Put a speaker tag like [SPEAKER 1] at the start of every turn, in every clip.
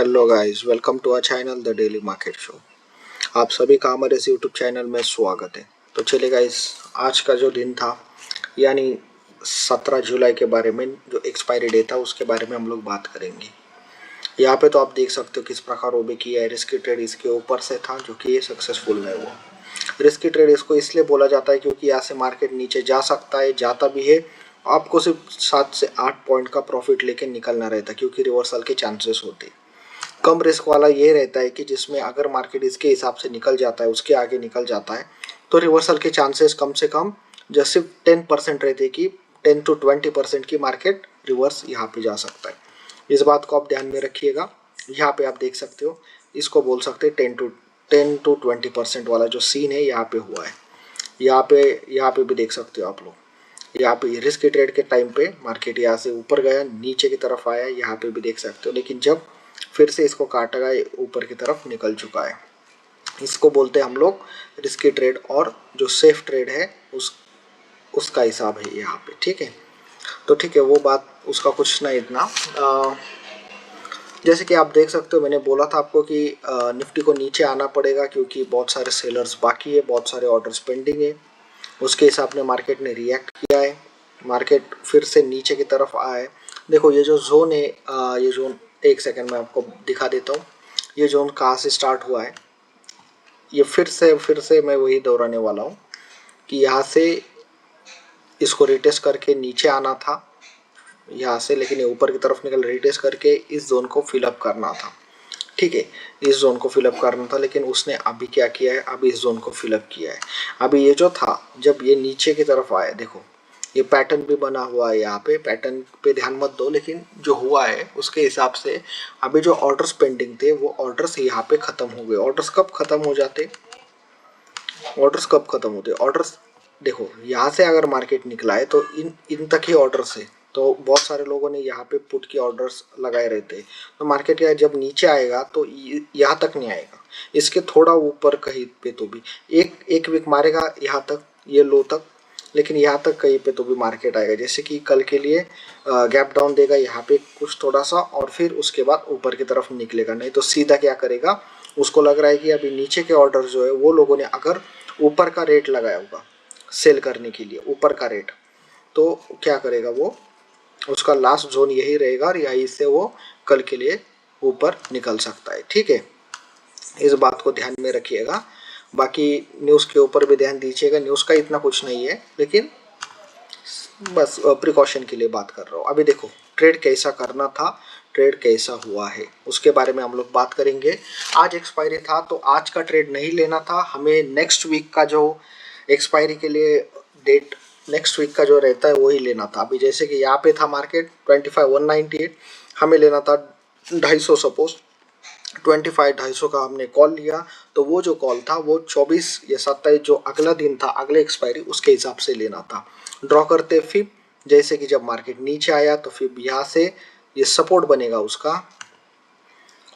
[SPEAKER 1] Hello guys, welcome to our channel the daily market show. आप सभी का हमारे इस यूट्यूब चैनल में स्वागत है। तो चलिए गाइस, आज का जो दिन था यानी 17 जुलाई के बारे में, जो एक्सपायरी डे था उसके बारे में हम लोग बात करेंगे। यहाँ पे तो आप देख सकते हो किस प्रकार ओबे किया है। रिस्की ट्रेड इसके ऊपर से था जो कि ये सक्सेसफुल है। वो रिस्की ट्रेड इसको इसलिए बोला जाता है क्योंकि यहाँ से मार्केट नीचे जा सकता है, जाता भी है। आपको सिर्फ 7 से 8 पॉइंट का प्रॉफिट लेके निकलना रहता है क्योंकि रिवर्सल के चांसेस होते हैं। कम रिस्क वाला ये रहता है कि जिसमें अगर मार्केट इसके हिसाब से निकल जाता है, उसके आगे निकल जाता है, तो रिवर्सल के चांसेस कम से कम जैसे 10% रहते हैं कि 10 to 20% की मार्केट रिवर्स यहाँ पे जा सकता है। इस बात को आप ध्यान में रखिएगा। यहाँ पे आप देख सकते हो, इसको बोल सकते हैं 10 to 20% वाला जो सीन है यहाँ पे हुआ है। यहाँ पे भी देख सकते हो आप लोग। यहाँ पे रिस्क ट्रेड के टाइम पे मार्केट यहाँ से ऊपर गया, नीचे की तरफ आया, यहाँ पे भी देख सकते हो, लेकिन जब फिर से इसको काटा गया, ऊपर की तरफ निकल चुका है। इसको बोलते हैं हम लोग रिस्की ट्रेड, और जो सेफ ट्रेड है उसका हिसाब है यहाँ पे। ठीक है, तो ठीक है, वो बात उसका कुछ नहीं इतना। जैसे कि आप देख सकते हो, मैंने बोला था आपको कि निफ्टी को नीचे आना पड़ेगा क्योंकि बहुत सारे सेलर्स बाकी है, बहुत सारे ऑर्डर्स पेंडिंग है। उसके हिसाब से मार्केट ने रिएक्ट किया है, मार्केट फिर से नीचे की तरफ आया है। देखो ये जो जोन है, ये जोन एक सेकंड में आपको दिखा देता हूँ। ये जोन कहाँ से स्टार्ट हुआ है, ये फिर से मैं वही दोहराने वाला हूँ कि यहाँ से इसको रिटेस्ट करके नीचे आना था यहाँ से, लेकिन ये ऊपर की तरफ निकल, रिटेस्ट करके इस जोन को फिलअप करना था। ठीक है, इस जोन को फिलअप करना था, लेकिन उसने अभी क्या किया है, अभी इस जोन को फिलअप किया है। अभी ये जो था, जब ये नीचे की तरफ आया, देखो ये पैटर्न भी बना हुआ है। यहाँ पे पैटर्न पे ध्यान मत दो, लेकिन जो हुआ है उसके हिसाब से अभी जो ऑर्डर्स पेंडिंग थे वो ऑर्डर्स यहाँ पे खत्म हो गए। ऑर्डर्स कब खत्म हो जाते, ऑर्डर्स कब खत्म होते, ऑर्डर्स देखो यहाँ से अगर मार्केट निकला है तो इन तक ही ऑर्डर्स है। तो बहुत सारे लोगों ने यहाँ पे पुट की ऑर्डर्स लगाए रहते हैं। तो मार्केट या जब नीचे आएगा तो यहाँ तक नहीं आएगा, इसके थोड़ा ऊपर कहीं पे तो भी एक वीक मारेगा यहाँ तक, ये लो तक, लेकिन यहाँ तक कहीं पे तो भी मार्केट आएगा। जैसे कि कल के लिए गैप डाउन देगा यहाँ पे कुछ थोड़ा सा, और फिर उसके बाद ऊपर की तरफ निकलेगा। नहीं तो सीधा क्या करेगा, उसको लग रहा है कि अभी नीचे के ऑर्डर जो है वो लोगों ने अगर ऊपर का रेट लगाया होगा सेल करने के लिए, ऊपर का रेट, तो क्या करेगा वो, उसका लास्ट जोन यही रहेगा और यहीं से वो कल के लिए ऊपर निकल सकता है। ठीक है, इस बात को ध्यान में रखिएगा। बाकी न्यूज़ के ऊपर भी ध्यान दीजिएगा। न्यूज़ का इतना कुछ नहीं है, लेकिन बस प्रिकॉशन के लिए बात कर रहा हूँ। अभी देखो ट्रेड कैसा करना था, ट्रेड कैसा हुआ है, उसके बारे में हम लोग बात करेंगे। आज एक्सपायरी था तो आज का ट्रेड नहीं लेना था हमें, नेक्स्ट वीक का जो एक्सपायरी के लिए डेट नेक्स्ट वीक का जो रहता है वही लेना था। अभी जैसे कि यहाँ पे था मार्केट 25,198, हमें लेना था 250, सपोज 25,250 का हमने कॉल लिया, तो वो जो कॉल था वो 24 या 27 जो अगला दिन था, अगले एक्सपायरी, उसके हिसाब से लेना था। ड्रॉ करते फिर जैसे कि जब मार्केट नीचे आया तो फिर यहाँ से ये सपोर्ट बनेगा उसका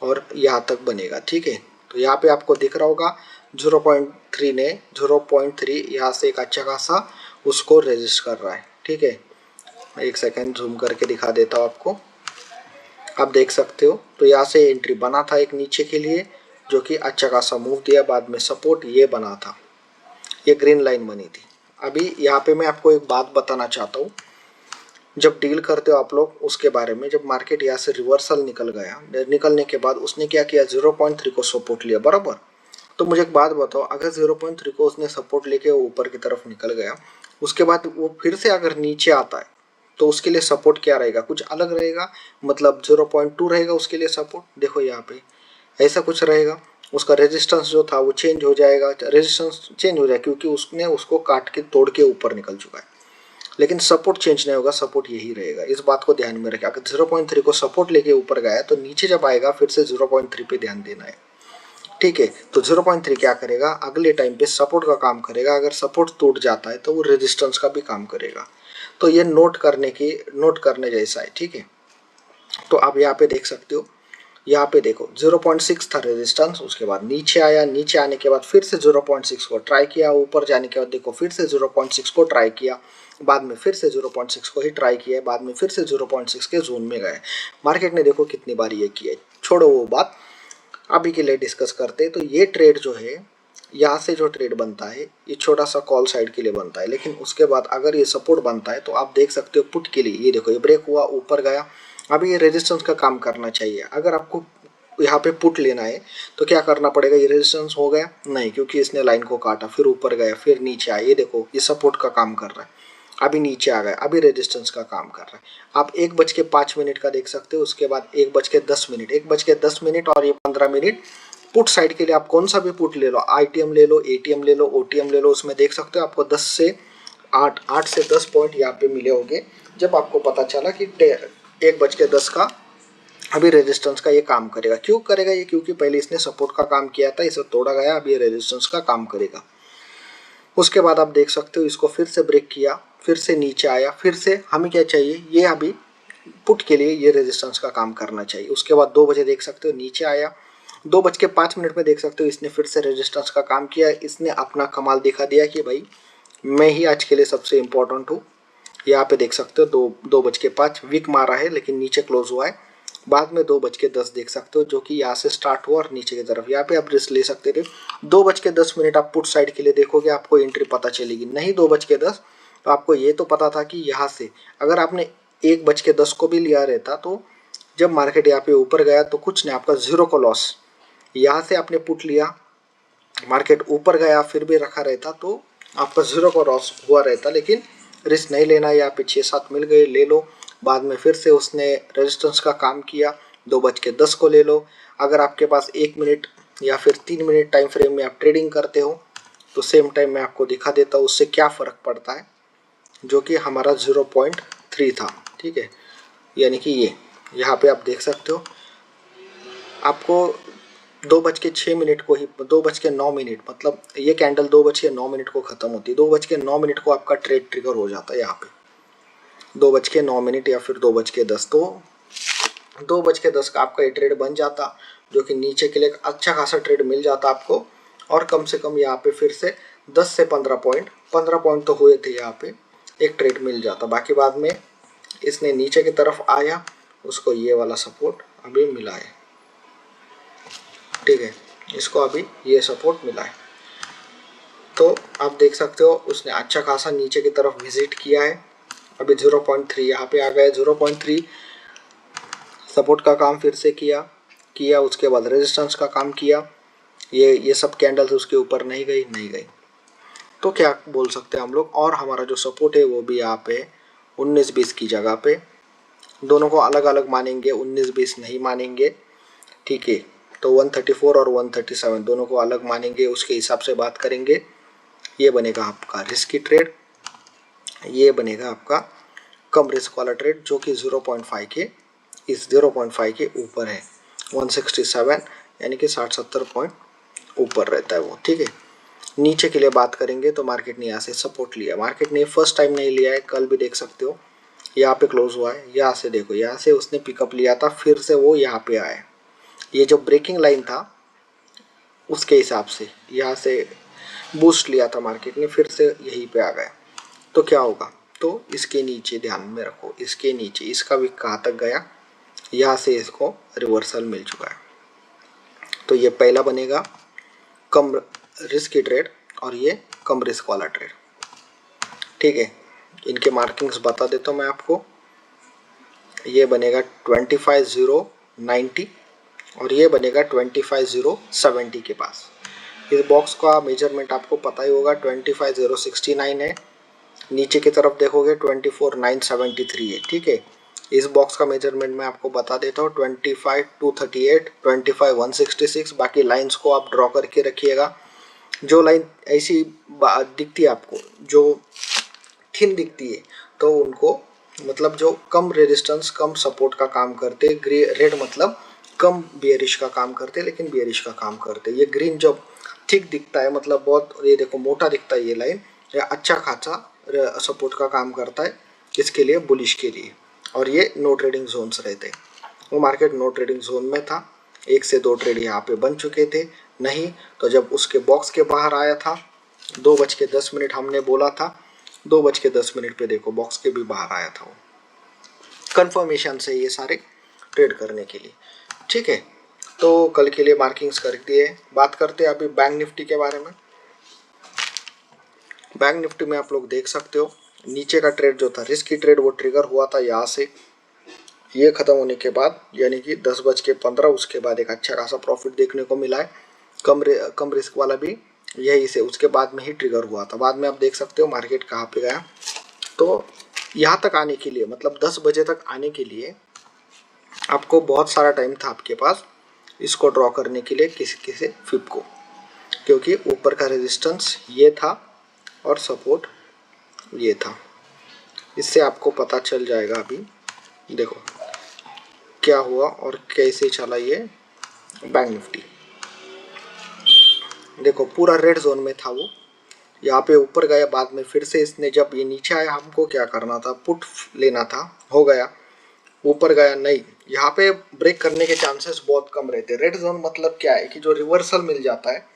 [SPEAKER 1] और यहाँ तक बनेगा। ठीक है, तो यहाँ पे आपको दिख रहा होगा 0.3 ने 0.3 यहाँ से एक अच्छा खासा उसको रेजिस्ट कर रहा है। ठीक है, एक सेकेंड जूम करके दिखा देता हूँ आपको, आप देख सकते हो। तो यहाँ से एंट्री बना था एक नीचे के लिए, जो कि अच्छा खासा मूव दिया, बाद में सपोर्ट ये बना था, ये ग्रीन लाइन बनी थी। अभी यहाँ पे मैं आपको एक बात बताना चाहता हूँ, जब डील करते हो आप लोग उसके बारे में। जब मार्केट यहाँ से रिवर्सल निकल गया, निकलने के बाद उसने क्या किया, 0.3 को सपोर्ट लिया, बराबर। तो मुझे एक बात बताओ, अगर 0.3 को उसने सपोर्ट लेके ऊपर की तरफ निकल गया, उसके बाद वो फिर से अगर नीचे आता है तो उसके लिए सपोर्ट क्या रहेगा, कुछ अलग रहेगा, मतलब 0.2 रहेगा उसके लिए सपोर्ट। देखो यहाँ पे ऐसा कुछ रहेगा, उसका रेजिस्टेंस जो था वो चेंज हो जाएगा, रेजिस्टेंस चेंज हो जाएगा क्योंकि उसने उसको काट के तोड़ के ऊपर निकल चुका है, लेकिन सपोर्ट चेंज नहीं होगा, सपोर्ट यही रहेगा। इस बात को ध्यान में रखें, अगर 0.3 को सपोर्ट लेके ऊपर गया तो नीचे जब आएगा फिर से 0.3 पे ध्यान देना है। ठीक है, तो 0.3 क्या करेगा, अगले टाइम पे सपोर्ट का काम करेगा। अगर सपोर्ट टूट जाता है तो वो रेजिस्टेंस का भी काम करेगा। तो ये नोट करने जैसा है। ठीक है, तो आप यहाँ पे देख सकते हो, यहाँ पे देखो 0.6 था रेजिस्टेंस, उसके बाद नीचे आया, नीचे आने के बाद फिर से 0.6 को ट्राई किया, ऊपर जाने के बाद देखो फिर से 0.6 को ट्राई किया, बाद में फिर से 0.6 को ही ट्राई किया, बाद में फिर से 0.6 के जोन में गए। मार्केट ने देखो कितनी बार ये किया है, छोड़ो वो बात, अभी के लिए डिस्कस करते हैं। तो ये ट्रेड जो है, यहाँ से जो ट्रेड बनता है ये छोटा सा कॉल साइड के लिए बनता है, लेकिन उसके बाद अगर ये सपोर्ट बनता है तो आप देख सकते हो पुट के लिए, ये देखो ये ब्रेक हुआ ऊपर गया, अभी ये रेजिस्टेंस का काम करना चाहिए। अगर आपको यहाँ पे पुट लेना है तो क्या करना पड़ेगा, ये रेजिस्टेंस हो गया नहीं, क्योंकि इसने लाइन को काटा, फिर ऊपर गया, फिर नीचे आया, ये देखो ये सपोर्ट का काम कर रहा है, अभी नीचे आ गया, अभी रेजिस्टेंस का काम कर रहा है। आप 1:05 का देख सकते हो, उसके बाद 1:10, 1:10 और ये 15 मिनट पुट साइड के लिए आप कौन सा भी पुट ले लो, ITM ले लो, ATM ले लो, OTM ले लो, उसमें देख सकते हो आपको 10 से 8 से 10 पॉइंट यहाँ पे मिले होंगे, जब आपको पता चला कि 1:10 का अभी रेजिस्टेंस का ये काम करेगा। क्यों करेगा ये, क्योंकि पहले इसने सपोर्ट का काम किया था, इसे तोड़ा गया, अभी ये रेजिस्टेंस का काम करेगा। उसके बाद आप देख सकते हो इसको फिर से ब्रेक किया, फिर से नीचे आया, फिर से हमें क्या चाहिए, ये अभी पुट के लिए ये रेजिस्टेंस का काम करना चाहिए। उसके बाद 2 बजे देख सकते हो नीचे आया, 2:05 में देख सकते हो इसने फिर से रेजिस्टेंस का काम किया, इसने अपना कमाल दिखा दिया कि भाई मैं ही आज के लिए सबसे इम्पोर्टेंट हूँ। यहाँ पे देख सकते हो 2:05 वीक मारा है, लेकिन नीचे क्लोज हुआ है। बाद में 2:10 देख सकते हो, जो कि यहाँ से स्टार्ट हुआ और नीचे की तरफ, यहाँ पे आप रिस्क ले सकते थे। 2:10 आप पुट साइड के लिए देखोगे, आपको एंट्री पता चलेगी। नहीं 2:10 तो आपको ये तो पता था कि यहाँ से अगर आपने 1:10 को भी लिया रहता, तो जब मार्केट यहाँ पे ऊपर गया तो कुछ नहीं, आपका 0 का लॉस। यहाँ से आपने पुट लिया, मार्केट ऊपर गया फिर भी रखा रहता तो आपका 0 का लॉस हुआ रहता, लेकिन रिस्क नहीं लेना। यहाँ पे 6-7 मिल गए, ले लो। बाद में फिर से उसने रेजिस्टेंस का काम किया, 2:10 को ले लो। अगर आपके पास 1 मिनट या फिर 3 मिनट टाइम फ्रेम में आप ट्रेडिंग करते हो तो सेम टाइम मैं आपको दिखा देता हूँ उससे क्या फ़र्क पड़ता है, जो कि हमारा 0.3 था, ठीक है। यानी कि ये यहाँ पे आप देख सकते हो, आपको 2:06 को ही 2:09, मतलब ये कैंडल 2:09 को ख़त्म होती है, 2:09 को आपका ट्रेड ट्रिगर हो जाता है। यहाँ पे 2:09 या फिर 2:10, तो 2:10 का आपका ये ट्रेड बन जाता, जो कि नीचे के लिए एक अच्छा खासा ट्रेड मिल जाता आपको। और कम से कम यहाँ पे फिर से 10 से 15 पॉइंट तो हुए थे, यहाँ पे एक ट्रेड मिल जाता। बाकी बाद में इसने नीचे की तरफ आया, उसको ये वाला सपोर्ट अभी मिला है, ठीक है, इसको अभी ये सपोर्ट मिला है। तो आप देख सकते हो उसने अच्छा खासा नीचे की तरफ विजिट किया है, अभी 0.3 यहाँ पे आ गया। 0.3 सपोर्ट का काम फिर से किया, उसके बाद रेजिस्टेंस का काम किया। ये सब कैंडल्स उसके ऊपर नहीं गई। तो क्या बोल सकते हैं हम लोग, और हमारा जो सपोर्ट है वो भी यहाँ पे 19-20 की जगह पे, दोनों को अलग अलग मानेंगे, 19-20 नहीं मानेंगे, ठीक है। तो 134 और 137 दोनों को अलग मानेंगे, उसके हिसाब से बात करेंगे। ये बनेगा आपका रिस्की ट्रेड, ये बनेगा आपका कम रिस्क वाला ट्रेड, जो कि 0.5 के इस 0.5 के ऊपर है, 167 यानी कि 60-70 पॉइंट ऊपर रहता है वो, ठीक है। नीचे के लिए बात करेंगे तो मार्केट ने यहाँ से सपोर्ट लिया, मार्केट ने फर्स्ट टाइम नहीं लिया है, कल भी देख सकते हो यहाँ पे क्लोज हुआ है। यहाँ से देखो, यहाँ से उसने पिकअप लिया था, फिर से वो यहाँ पे आया, ये जो ब्रेकिंग लाइन था उसके हिसाब से यहाँ से बूस्ट लिया था मार्केट ने, फिर से यहीं पे आ गया। तो क्या होगा, तो इसके नीचे ध्यान में रखो, इसके नीचे इसका भी कहाँ तक गया, यहाँ से इसको रिवर्सल मिल चुका है। तो ये पहला बनेगा कम रिस्क की ट्रेड और ये कम रिस्क वाला ट्रेड, ठीक है। इनके मार्किंग्स बता देता हूँ मैं आपको, ये बनेगा 25,090 और ये बनेगा 25,070 के पास। इस बॉक्स का मेजरमेंट आपको पता ही होगा, 25,069 है, नीचे की तरफ देखोगे 24,973 है, ठीक है। इस बॉक्स का मेजरमेंट मैं आपको बता देता हूँ, 25,238, 25,166। बाकी लाइंस को आप ड्रॉ करके रखिएगा। जो लाइन ऐसी दिखती है आपको, जो थिन दिखती है, तो उनको मतलब जो कम रेजिस्टेंस कम सपोर्ट का काम करते, रेड मतलब कम बियरिश का काम करते, लेकिन बियरिश का काम करते। ये ग्रीन जब थिक दिखता है, मतलब बहुत, ये देखो मोटा दिखता है ये लाइन, ये अच्छा खासा सपोर्ट का काम करता है इसके लिए, बुलिश के लिए। और ये नो ट्रेडिंग जोन्स रहते हैं, वो मार्केट नो ट्रेडिंग जोन में था, 1 से 2 ट्रेड यहाँ पे बन चुके थे। नहीं तो जब उसके बॉक्स के बाहर आया था 2:10 हमने बोला था, 2:10 पे देखो बॉक्स के भी बाहर आया था वो, कंफर्मेशन से ये सारे ट्रेड करने के लिए, ठीक है। तो कल के लिए मार्किंग्स कर दिए। बात करते हैं अभी बैंक निफ्टी के बारे में। बैंक निफ्टी में आप लोग देख सकते हो नीचे का ट्रेड जो था रिस्की ट्रेड वो ट्रिगर हुआ था यहाँ से, ये खत्म होने के बाद यानी कि 10:15 उसके बाद एक अच्छा खासा प्रॉफिट देखने को मिला है। कम रिस्क वाला भी यही से उसके बाद में ही ट्रिगर हुआ था। बाद में आप देख सकते हो मार्केट कहाँ पे गया। तो यहाँ तक आने के लिए मतलब 10 बजे तक आने के लिए आपको बहुत सारा टाइम था आपके पास इसको ड्रॉ करने के लिए किसी किसी फिप को, क्योंकि ऊपर का रेजिस्टेंस ये था और सपोर्ट ये था। इससे आपको पता चल जाएगा अभी देखो क्या हुआ और कैसे चला ये बैंक निफ्टी। देखो पूरा रेड जोन में था वो, यहाँ पे ऊपर गया, बाद में फिर से इसने जब ये नीचे आया हमको क्या करना था, पुट लेना था, हो गया ऊपर गया नहीं, यहाँ पे ब्रेक करने के चांसेस बहुत कम रहते। रेड जोन मतलब क्या है कि जो रिवर्सल मिल जाता है,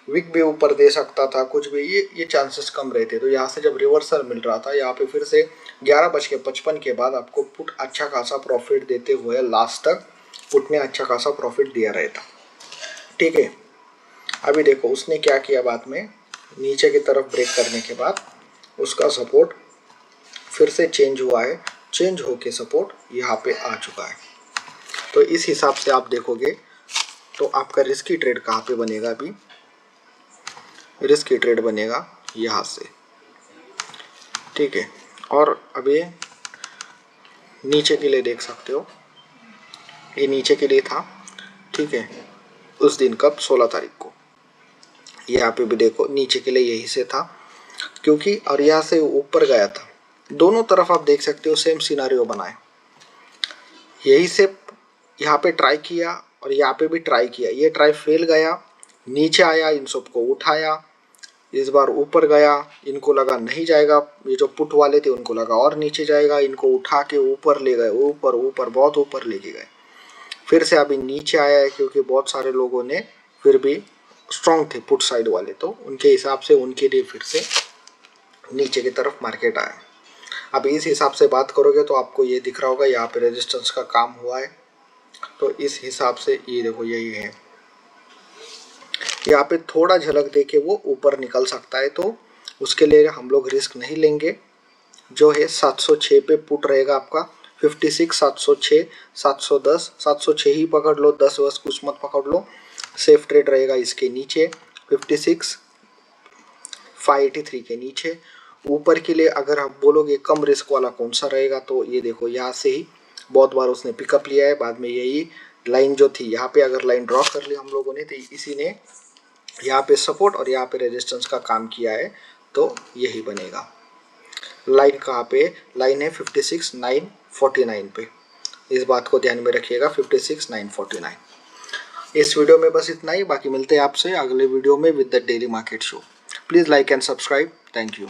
[SPEAKER 1] विक भी ऊपर दे सकता था कुछ भी, ये चांसेस कम रहते। तो यहाँ से जब रिवर्सल मिल रहा था यहाँ पे फिर से 11:55 के बाद आपको पुट अच्छा खासा प्रॉफिट देते हुए लास्ट तक पुट ने अच्छा खासा प्रॉफिट दिया रहता। ठीक है, अभी देखो उसने क्या किया, बाद में नीचे की तरफ ब्रेक करने के बाद उसका सपोर्ट फिर से चेंज हुआ है, चेंज होके सपोर्ट यहाँ पे आ चुका है। तो इस हिसाब से आप देखोगे तो आपका रिस्की ट्रेड कहाँ पे बनेगा, अभी रिस्की ट्रेड बनेगा यहाँ से। ठीक है, और अभी नीचे के लिए देख सकते हो, ये नीचे के लिए था। ठीक है, उस दिन कब 16 तारीख को, यहाँ पे भी देखो नीचे के लिए यही से था क्योंकि, और यहाँ से ऊपर गया था। दोनों तरफ आप देख सकते हो सेम सिनारियो बनाए, यही से यहाँ पे ट्राई किया और यहाँ पे भी ट्राई किया, ये ट्राई फेल गया, नीचे आया, इन सबको उठाया, इस बार ऊपर गया, इनको लगा नहीं जाएगा, ये जो पुट वाले थे उनको लगा और नीचे जाएगा, इनको उठा के ऊपर ले गए, ऊपर ऊपर बहुत ऊपर लेके गए। फिर से अभी नीचे आया है क्योंकि बहुत सारे लोगों ने फिर भी स्ट्रॉन्ग थे पुट साइड वाले, तो उनके हिसाब से उनके लिए फिर से नीचे की तरफ मार्केट आया। अब इस हिसाब से बात करोगे तो आपको ये दिख रहा होगा यहाँ पे रेजिस्टेंस का काम हुआ है, तो इस हिसाब से ये देखो यही है, यहाँ पे थोड़ा झलक देके वो ऊपर निकल सकता है, तो उसके लिए हम लोग रिस्क नहीं लेंगे। जो है 706 पे पुट रहेगा आपका, 56, 706, 710, 706 ही पकड़ लो, 10 वर्ष कुछ मत पकड़ लो, सेफ ट्रेड रहेगा इसके नीचे 56, 583 के नीचे। ऊपर के लिए अगर आप बोलोगे कम रिस्क वाला कौन सा रहेगा, तो ये देखो यहाँ से ही बहुत बार उसने पिकअप लिया है, बाद में यही लाइन जो थी यहाँ पे अगर लाइन ड्रॉ कर ली हम लोगों ने, तो इसी ने यहाँ पे सपोर्ट और यहाँ पे रेजिस्टेंस का काम किया है, तो यही बनेगा। लाइन कहाँ पे, लाइन है 56,949 पे, इस बात को ध्यान में रखिएगा 56,949। इस वीडियो में बस इतना ही, बाकी मिलते हैं आपसे अगले वीडियो में with the daily market show. Please like and subscribe, thank you.